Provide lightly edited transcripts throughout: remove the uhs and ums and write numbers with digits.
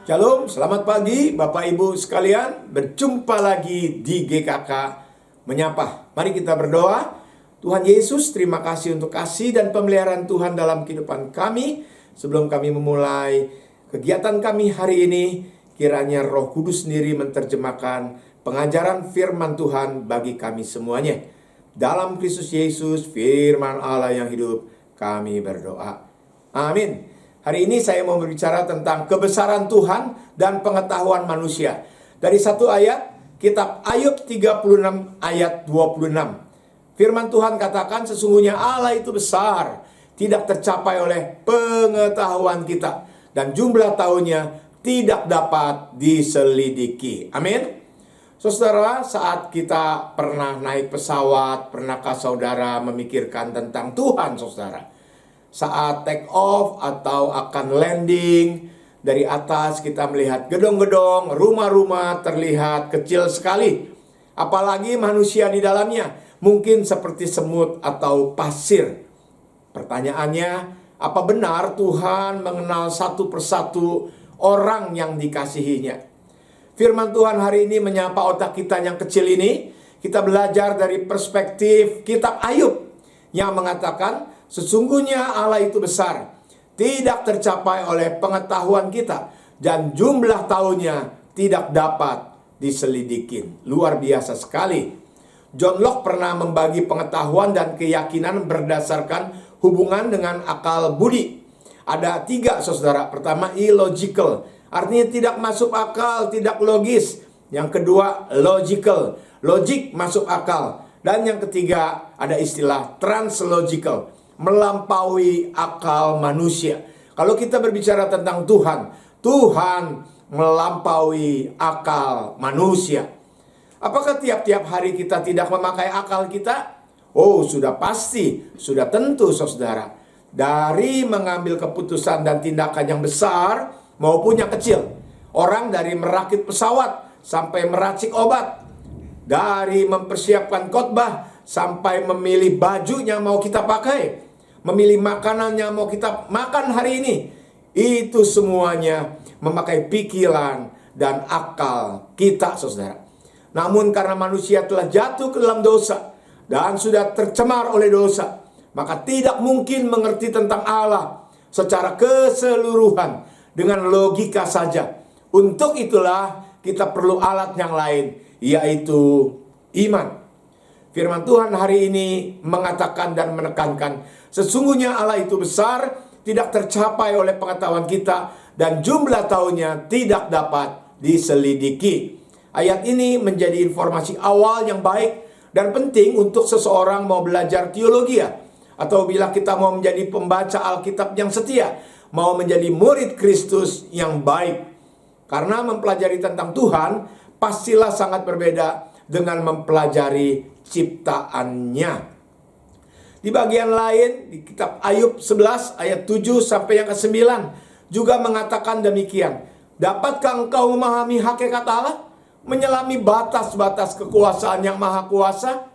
Shalom, selamat pagi Bapak Ibu sekalian. Berjumpa lagi di GKK Menyapa. Mari kita berdoa. Tuhan Yesus, terima kasih untuk kasih dan pemeliharaan Tuhan dalam kehidupan kami. Sebelum kami memulai kegiatan kami hari ini, kiranya Roh Kudus sendiri menerjemahkan pengajaran firman Tuhan bagi kami semuanya. Dalam Kristus Yesus, firman Allah yang hidup, kami berdoa. Amin. Hari ini saya mau berbicara tentang kebesaran Tuhan dan pengetahuan manusia. Dari satu ayat, kitab Ayub 36 ayat 26. Firman Tuhan katakan, sesungguhnya Allah itu besar, tidak tercapai oleh pengetahuan kita, dan jumlah tahunnya tidak dapat diselidiki. Amin. Saudara, saat kita pernah naik pesawat, pernahkah saudara memikirkan tentang Tuhan, saudara? Saat take off atau akan landing, dari atas kita melihat gedung-gedung, rumah-rumah terlihat kecil sekali. Apalagi manusia di dalamnya, mungkin seperti semut atau pasir. Pertanyaannya, apa benar Tuhan mengenal satu persatu orang yang dikasihinya? Firman Tuhan hari ini menyapa otak kita yang kecil ini. Kita belajar dari perspektif kitab Ayub yang mengatakan, sesungguhnya Allah itu besar, tidak tercapai oleh pengetahuan kita, dan jumlah tahunnya tidak dapat diselidiki. Luar biasa sekali. John Locke pernah membagi pengetahuan dan keyakinan berdasarkan hubungan dengan akal budi. Ada 3, saudara. Pertama, illogical, artinya tidak masuk akal, tidak logis. Yang kedua, logical, logik masuk akal. Dan yang ketiga, ada istilah translogical, melampaui akal manusia. Kalau kita berbicara tentang Tuhan, Tuhan melampaui akal manusia. Apakah tiap-tiap hari kita tidak memakai akal kita? Oh, sudah pasti, sudah tentu, saudara. Dari mengambil keputusan dan tindakan yang besar maupun yang kecil. Orang dari merakit pesawat sampai meracik obat. Dari mempersiapkan khotbah sampai memilih baju yang mau kita pakai, memilih makanan yang mau kita makan hari ini. Itu semuanya memakai pikiran dan akal kita, saudara. Namun karena manusia telah jatuh ke dalam dosa dan sudah tercemar oleh dosa, maka tidak mungkin mengerti tentang Allah secara keseluruhan dengan logika saja. Untuk itulah kita perlu alat yang lain, yaitu iman. Firman Tuhan hari ini mengatakan dan menekankan, sesungguhnya Allah itu besar, tidak tercapai oleh pengetahuan kita, dan jumlah tahunnya tidak dapat diselidiki. Ayat ini menjadi informasi awal yang baik dan penting untuk seseorang mau belajar teologi, atau bila kita mau menjadi pembaca Alkitab yang setia, mau menjadi murid Kristus yang baik. Karena mempelajari tentang Tuhan pastilah sangat berbeda dengan mempelajari ciptaannya. Di bagian lain, di kitab Ayub 11 ayat 7 sampai yang ke-9 juga mengatakan demikian. Dapatkah engkau memahami hakikat Allah? Menyelami batas-batas kekuasaan yang maha kuasa?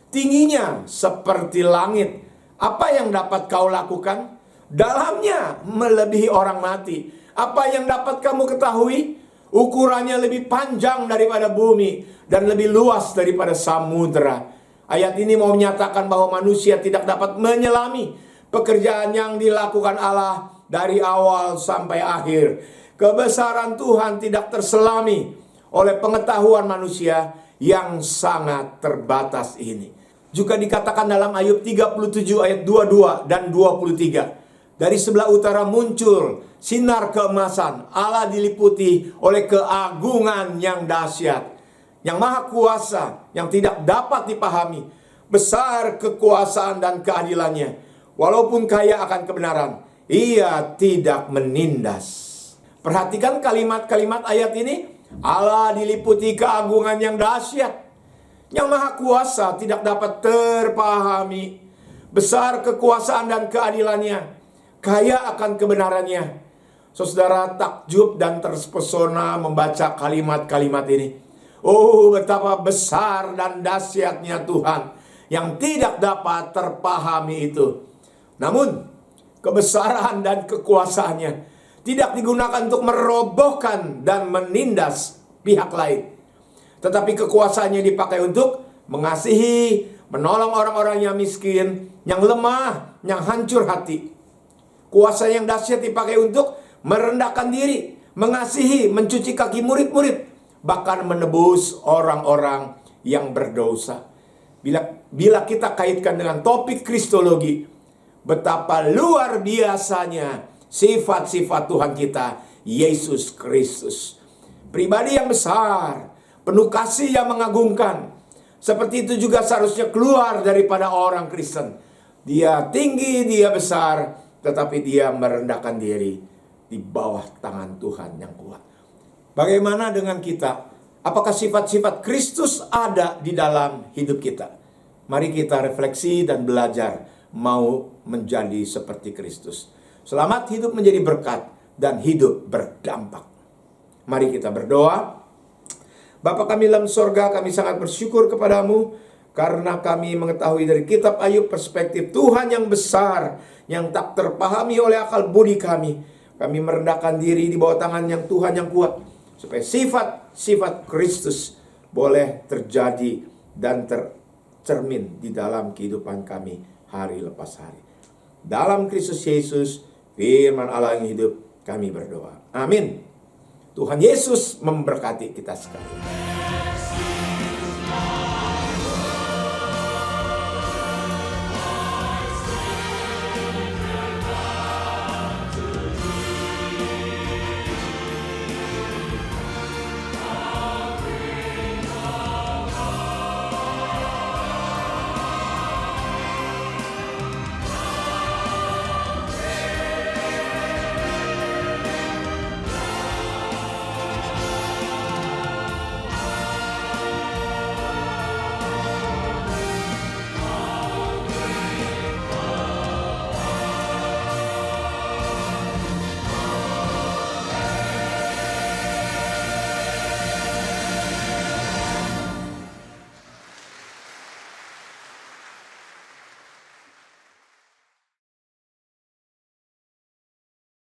Tingginya seperti langit. Apa yang dapat kau lakukan? Dalamnya melebihi orang mati. Apa yang dapat kamu ketahui? Ukurannya lebih panjang daripada bumi dan lebih luas daripada samudera. Ayat ini mau menyatakan bahwa manusia tidak dapat menyelami pekerjaan yang dilakukan Allah dari awal sampai akhir. Kebesaran Tuhan tidak terselami oleh pengetahuan manusia yang sangat terbatas ini. Juga dikatakan dalam Ayub 37 ayat 22 dan 23. Dari sebelah utara muncul sinar keemasan. Allah diliputi oleh keagungan yang dahsyat, yang maha kuasa, yang tidak dapat dipahami. Besar kekuasaan dan keadilannya. Walaupun kaya akan kebenaran, ia tidak menindas. Perhatikan kalimat-kalimat ayat ini. Allah diliputi keagungan yang dahsyat, yang maha kuasa, tidak dapat terpahami. Besar kekuasaan dan keadilannya, kaya akan kebenarannya. Saudara takjub dan terpesona membaca kalimat-kalimat ini. Oh, betapa besar dan dahsyatnya Tuhan yang tidak dapat terpahami itu. Namun, kebesaran dan kekuasaannya tidak digunakan untuk merobohkan dan menindas pihak lain. Tetapi kekuasaannya dipakai untuk mengasihi, menolong orang-orang yang miskin, yang lemah, yang hancur hati. Kuasa yang dahsyat dipakai untuk merendahkan diri, mengasihi, mencuci kaki murid-murid, bahkan menebus orang-orang yang berdosa. Bila kita kaitkan dengan topik kristologi, betapa luar biasanya sifat-sifat Tuhan kita, Yesus Kristus. Pribadi yang besar, penuh kasih yang mengagumkan. Seperti itu juga seharusnya keluar daripada orang Kristen. Dia tinggi, dia besar, tetapi dia merendahkan diri di bawah tangan Tuhan yang kuat. Bagaimana dengan kita? Apakah sifat-sifat Kristus ada di dalam hidup kita? Mari kita refleksi dan belajar mau menjadi seperti Kristus. Selamat hidup menjadi berkat dan hidup berdampak. Mari kita berdoa. Bapa kami dalam sorga, kami sangat bersyukur kepadamu karena kami mengetahui dari kitab Ayub perspektif Tuhan yang besar, yang tak terpahami oleh akal budi kami. Kami merendahkan diri di bawah tangan yang Tuhan yang kuat, supaya sifat-sifat Kristus boleh terjadi dan tercermin di dalam kehidupan kami hari lepas hari. Dalam Kristus Yesus, firman Allah yang hidup, kami berdoa. Amin. Tuhan Yesus memberkati kita sekalian.